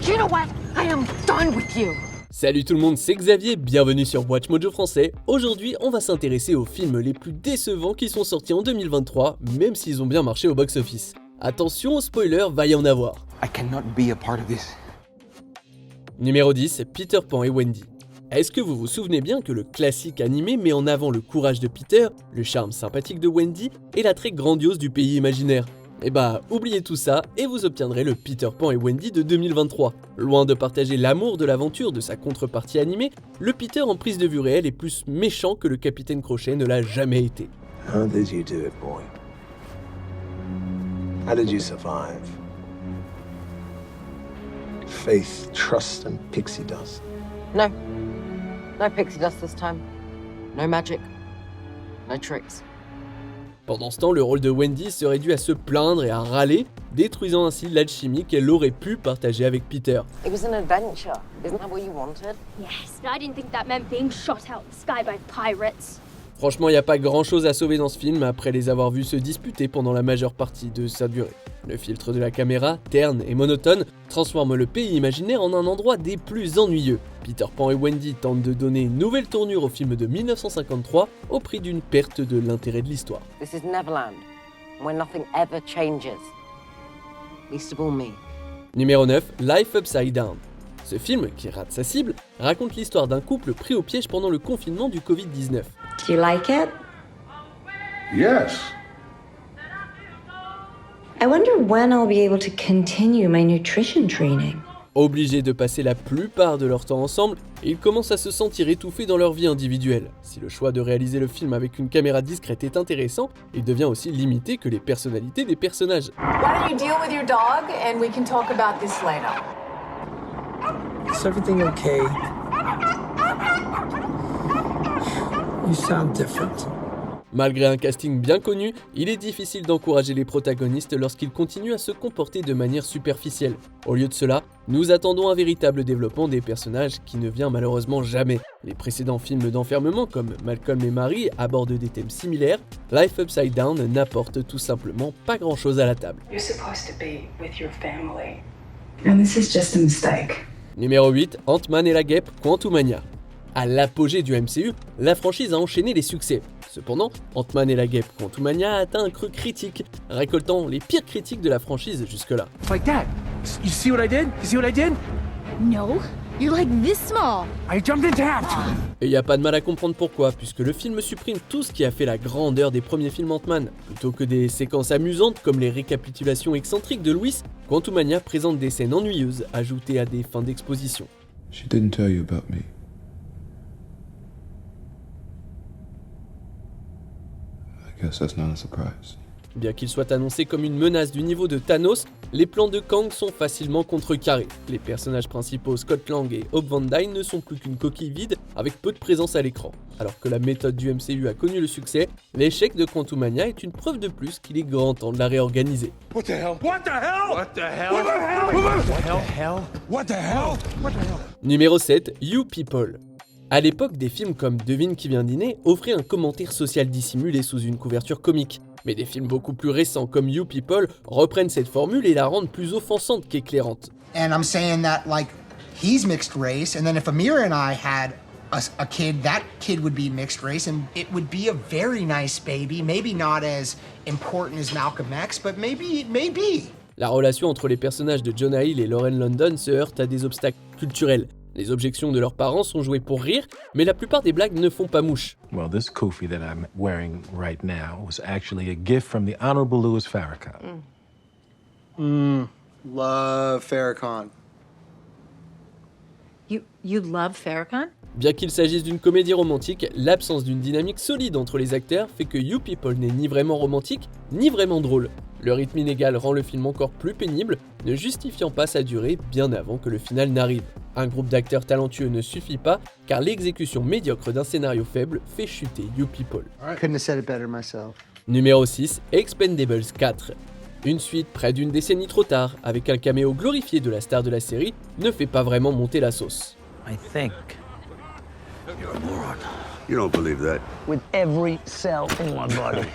You know what? I am done with you. Salut tout le monde, c'est Xavier, bienvenue sur Watch Mojo Français. Aujourd'hui, on va s'intéresser aux films les plus décevants qui sont sortis en 2023, même s'ils ont bien marché au box-office. Attention aux spoilers, va y en avoir. I cannot be a part of this. Numéro 10, Peter Pan et Wendy. Est-ce que vous vous souvenez bien que le classique animé met en avant le courage de Peter, le charme sympathique de Wendy et l'attrait grandiose du pays imaginaire? Eh bah, oubliez tout ça et vous obtiendrez le Peter Pan et Wendy de 2023. Loin de partager l'amour de l'aventure de sa contrepartie animée, le Peter en prise de vue réelle est plus méchant que le Capitaine Crochet ne l'a jamais été. How did you do it, boy? How did you survive? Faith, trust, and pixie dust. No. No pixie dust this time. No magic. No tricks. Pendant ce temps, le rôle de Wendy se réduit à se plaindre et à râler, détruisant ainsi l'alchimie qu'elle aurait pu partager avec Peter. It was an adventure. Isn't that what you wanted? Yes, but I didn't think that meant being shot out of the sky by pirates. Franchement, il n'y a pas grand chose à sauver dans ce film après les avoir vus se disputer pendant la majeure partie de sa durée. Le filtre de la caméra, terne et monotone, transforme le pays imaginaire en un endroit des plus ennuyeux. Peter Pan et Wendy tentent de donner une nouvelle tournure au film de 1953 au prix d'une perte de l'intérêt de l'histoire. This is Neverland, where nothing ever changes. Least of all me. Numéro 9, Life Upside Down. Ce film, qui rate sa cible, raconte l'histoire d'un couple pris au piège pendant le confinement du Covid-19. Do you like it? Yes. I wonder when I'll be able to continue my nutrition training. Obligés de passer la plupart de leur temps ensemble, ils commencent à se sentir étouffés dans leur vie individuelle. Si le choix de réaliser le film avec une caméra discrète est intéressant, il devient aussi limité que les personnalités des personnages. Why don't you deal with your dog and we can talk about this later? Is everything okay? You sound different. Malgré un casting bien connu, il est difficile d'encourager les protagonistes lorsqu'ils continuent à se comporter de manière superficielle. Au lieu de cela, nous attendons un véritable développement des personnages qui ne vient malheureusement jamais. Les précédents films d'enfermement comme Malcolm et Marie abordent des thèmes similaires. Life Upside Down n'apporte tout simplement pas grand chose à la table. You're supposed to be with your family. And this is just a mistake. Numéro 8, Ant-Man et la guêpe Quantumania. À l'apogée du MCU, la franchise a enchaîné les succès. Cependant, Ant-Man et la guêpe Quantumania a atteint un creux critique, récoltant les pires critiques de la franchise jusque-là. Like that. You see what I did? You see what I did? No, you're like this small. I jumped into half. Et y a pas de mal à comprendre pourquoi, puisque le film supprime tout ce qui a fait la grandeur des premiers films Ant-Man. Plutôt que des séquences amusantes comme les récapitulations excentriques de Louis, Quantumania présente des scènes ennuyeuses ajoutées à des fins d'exposition. She didn't tell you about me. I guess that's not a surprise. Bien qu'il soit annoncé comme une menace du niveau de Thanos, les plans de Kang sont facilement contrecarrés. Les personnages principaux Scott Lang et Hope Van Dyne ne sont plus qu'une coquille vide avec peu de présence à l'écran. Alors que la méthode du MCU a connu le succès, l'échec de Quantumania est une preuve de plus qu'il est grand temps de la réorganiser. What the hell? What the hell? What the hell? What the hell? What the hell? What the hell? What the hell? Numéro 7, You People. À l'époque, des films comme Devine qui vient dîner offraient un commentaire social dissimulé sous une couverture comique. Mais des films beaucoup plus récents comme You People reprennent cette formule et la rendent plus offensante qu'éclairante. And I'm saying that like he's mixed race, and then if Amira and I had a kid, that kid would be mixed race, and it would be a very nice baby. Maybe not as important as Malcolm X, but maybe. La relation entre les personnages de Jonah Hill et Lauren London se heurte à des obstacles culturels. Les objections de leurs parents sont jouées pour rire, mais la plupart des blagues ne font pas mouche. Well, this kufi that I'm wearing right now was actually a gift from the Honorable Louis Farrakhan. Love Farrakhan. You love Farrakhan? Bien qu'il s'agisse d'une comédie romantique, l'absence d'une dynamique solide entre les acteurs fait que You People n'est ni vraiment romantique, ni vraiment drôle. Le rythme inégal rend le film encore plus pénible, ne justifiant pas sa durée bien avant que le final n'arrive. Un groupe d'acteurs talentueux ne suffit pas, car l'exécution médiocre d'un scénario faible fait chuter You People. Couldn't have said it better myself. Numéro 6, Expendables 4. Une suite près d'une décennie trop tard, avec un caméo glorifié de la star de la série, ne fait pas vraiment monter la sauce. I think. You're a moron. You don't believe that. With every cell in one body.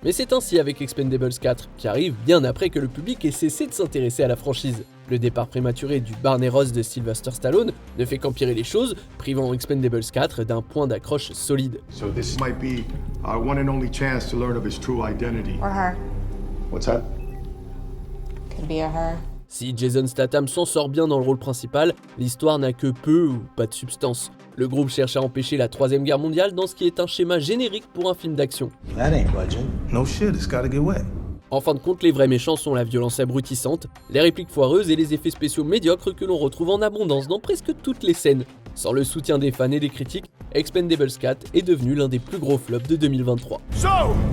Mais c'est ainsi avec Expendables 4, qui arrive bien après que le public ait cessé de s'intéresser à la franchise. Le départ prématuré du Barney Ross de Sylvester Stallone ne fait qu'empirer les choses, privant Expendables 4 d'un point d'accroche solide. So this might be our one and only chance to learn of his true identity. Or her. What's that? Could be a her. Si Jason Statham s'en sort bien dans le rôle principal, l'histoire n'a que peu ou pas de substance. Le groupe cherche à empêcher la Troisième Guerre mondiale dans ce qui est un schéma générique pour un film d'action. That ain't budging. No shit, it's gotta get wet. En fin de compte, les vrais méchants sont la violence abrutissante, les répliques foireuses et les effets spéciaux médiocres que l'on retrouve en abondance dans presque toutes les scènes. Sans le soutien des fans et des critiques, Expendables 4 est devenu l'un des plus gros flops de 2023. So,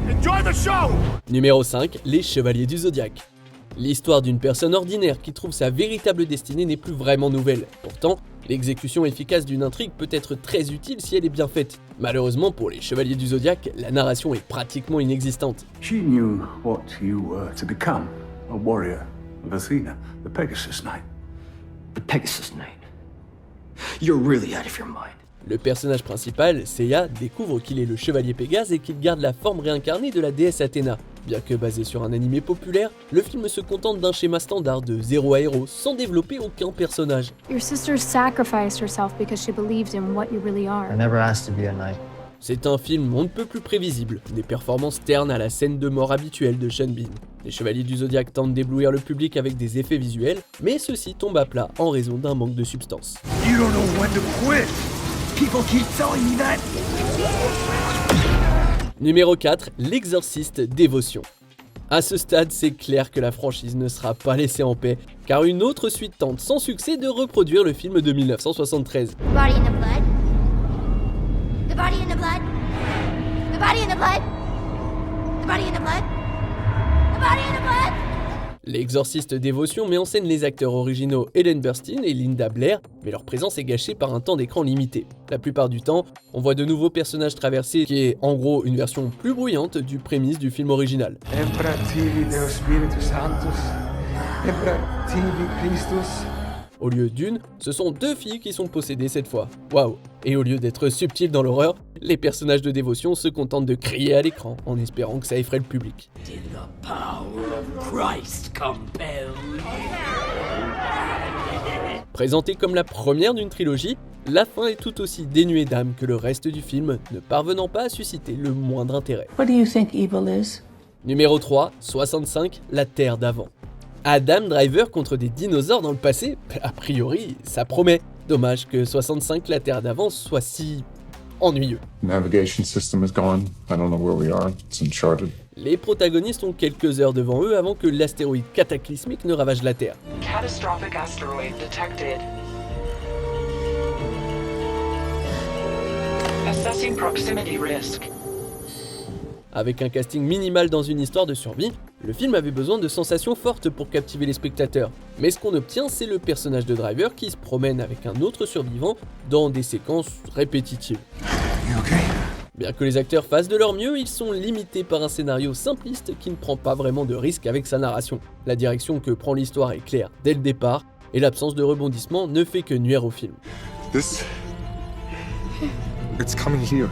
enjoy the show! Numéro 5, les Chevaliers du Zodiaque. L'histoire d'une personne ordinaire qui trouve sa véritable destinée n'est plus vraiment nouvelle. Pourtant, l'exécution efficace d'une intrigue peut être très utile si elle est bien faite. Malheureusement pour les Chevaliers du Zodiaque, la narration est pratiquement inexistante. She knew what you were to become, a warrior of Athena, the Pegasus Knight. The Pegasus Knight? You're really out of your mind. Le personnage principal, Seiya, découvre qu'il est le chevalier Pégase et qu'il garde la forme réincarnée de la déesse Athéna. Bien que basé sur un animé populaire, le film se contente d'un schéma standard de 0 à héros, sans développer aucun personnage. Your sister sacrificed herself because she believed in what you really are. I never asked to be a knight. C'est un film on ne peut plus prévisible, des performances ternes à la scène de mort habituelle de Sean Bean. Les Chevaliers du Zodiaque tentent d'éblouir le public avec des effets visuels, mais ceux-ci tombent à plat en raison d'un manque de substance. You don't know when to quit. People keep telling me that. Numéro 4, L'Exorciste Dévotion. À ce stade, c'est clair que la franchise ne sera pas laissée en paix, car une autre suite tente sans succès de reproduire le film de 1973. The body in the blood. The body in the blood. The body in the blood. The body in the blood. The body in the blood. L'Exorciste Dévotion met en scène les acteurs originaux Ellen Burstyn et Linda Blair, mais leur présence est gâchée par un temps d'écran limité. La plupart du temps, on voit de nouveaux personnages traversés, qui est en gros une version plus bruyante du prémisse du film original. Au lieu d'une, ce sont deux filles qui sont possédées cette fois. Waouh! Et au lieu d'être subtils dans l'horreur, les personnages de dévotion se contentent de crier à l'écran, en espérant que ça effraie le public. Présentée comme la première d'une trilogie, la fin est tout aussi dénuée d'âme que le reste du film, ne parvenant pas à susciter le moindre intérêt. What do you think evil is? Numéro 3, 65, La Terre d'avant. Adam Driver contre des dinosaures dans le passé, a priori, ça promet. Dommage que 65 La Terre d'avant soit si ennuyeux. Navigation system is gone. I don't know where we are. It's uncharted. Les protagonistes ont quelques heures devant eux avant que l'astéroïde cataclysmique ne ravage la Terre. Catastrophic asteroid detected. Assessing proximity risk. Avec un casting minimal dans une histoire de survie, le film avait besoin de sensations fortes pour captiver les spectateurs. Mais ce qu'on obtient, c'est le personnage de Driver qui se promène avec un autre survivant dans des séquences répétitives. Bien que les acteurs fassent de leur mieux, ils sont limités par un scénario simpliste qui ne prend pas vraiment de risque avec sa narration. La direction que prend l'histoire est claire dès le départ, et l'absence de rebondissement ne fait que nuire au film. It's coming here.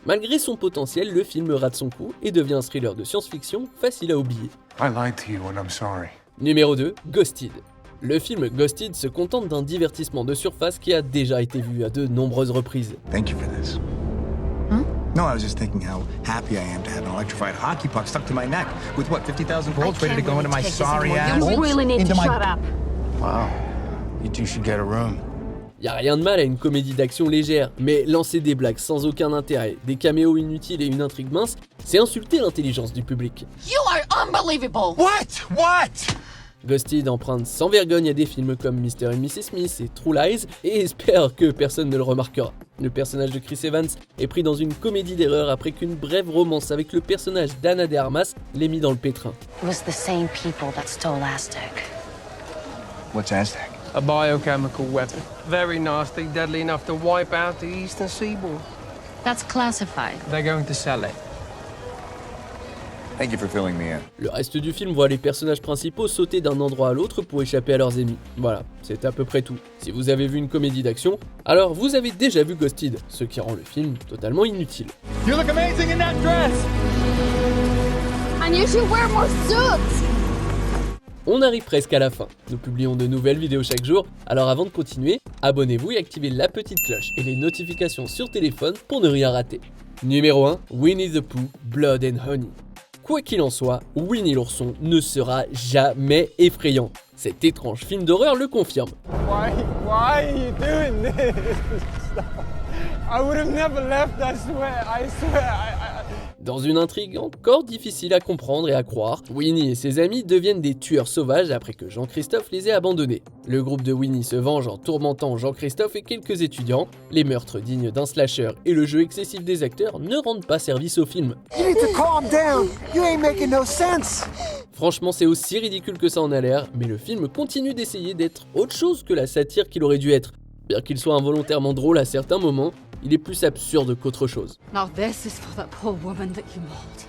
Malgré son potentiel, le film rate son coup et devient un thriller de science-fiction facile à oublier. I lied to you and I'm sorry. Numéro 2, Ghosted. Le film Ghosted se contente d'un divertissement de surface qui a déjà été vu à de nombreuses reprises. Thank you for this. No, I was just thinking how happy I am to have an electrified hockey puck stuck to my neck with what, 50,000 volts ready to go into my sorry ass. You really need to shut up. Wow. You two should get a room. Y a rien de mal à une comédie d'action légère, mais lancer des blagues sans aucun intérêt, des caméos inutiles et une intrigue mince, c'est insulter l'intelligence du public. You are unbelievable! What? Ghosted emprunte sans vergogne à des films comme Mr. et Mrs. Smith et True Lies et espère que personne ne le remarquera. Le personnage de Chris Evans est pris dans une comédie d'erreur après qu'une brève romance avec le personnage d'Anna de Armas l'ait mis dans le pétrin. It was the same people that stole Aztec. What's Aztec? A biochemical weapon. Very nasty, deadly enough to wipe out the eastern seaboard. That's classified. They're going to sell it. Thank you for filling me in. Le reste du film voit les personnages principaux sauter d'un endroit à l'autre pour échapper à leurs ennemis. Voilà, c'est à peu près tout. Si vous avez vu une comédie d'action, alors vous avez déjà vu Ghosted, ce qui rend le film totalement inutile. You look amazing in that dress! And you should wear more suits! On arrive presque à la fin. Nous publions de nouvelles vidéos chaque jour, alors avant de continuer, abonnez-vous et activez la petite cloche et les notifications sur téléphone pour ne rien rater. Numéro 1, Winnie the Pooh, Blood and Honey. Quoi qu'il en soit, Winnie l'ourson ne sera jamais effrayant. Cet étrange film d'horreur le confirme. Why are you doing this? I would have never left, I swear. Dans une intrigue encore difficile à comprendre et à croire, Winnie et ses amis deviennent des tueurs sauvages après que Jean-Christophe les ait abandonnés. Le groupe de Winnie se venge en tourmentant Jean-Christophe et quelques étudiants. Les meurtres dignes d'un slasher et le jeu excessif des acteurs ne rendent pas service au film. You need to calm down. You ain't making no sense. Franchement, c'est aussi ridicule que ça en a l'air, mais le film continue d'essayer d'être autre chose que la satire qu'il aurait dû être. Bien qu'il soit involontairement drôle à certains moments, il est plus absurde qu'autre chose. Now this is for that poor woman that you mauled.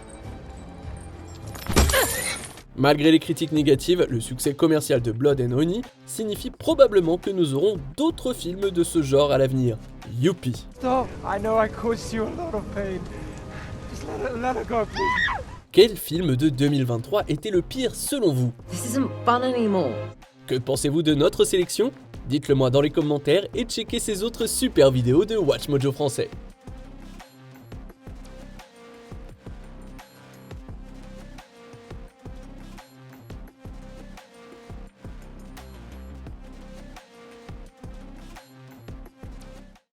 Malgré les critiques négatives, le succès commercial de Blood and Honey signifie probablement que nous aurons d'autres films de ce genre à l'avenir. Youpi! Stop! I know I caused you a lot of pain. Just let her go, please. Quel film de 2023 était le pire selon vous? This isn't fun anymore. Que pensez-vous de notre sélection? Dites-le moi dans les commentaires et checkez ces autres super vidéos de Watch Mojo français.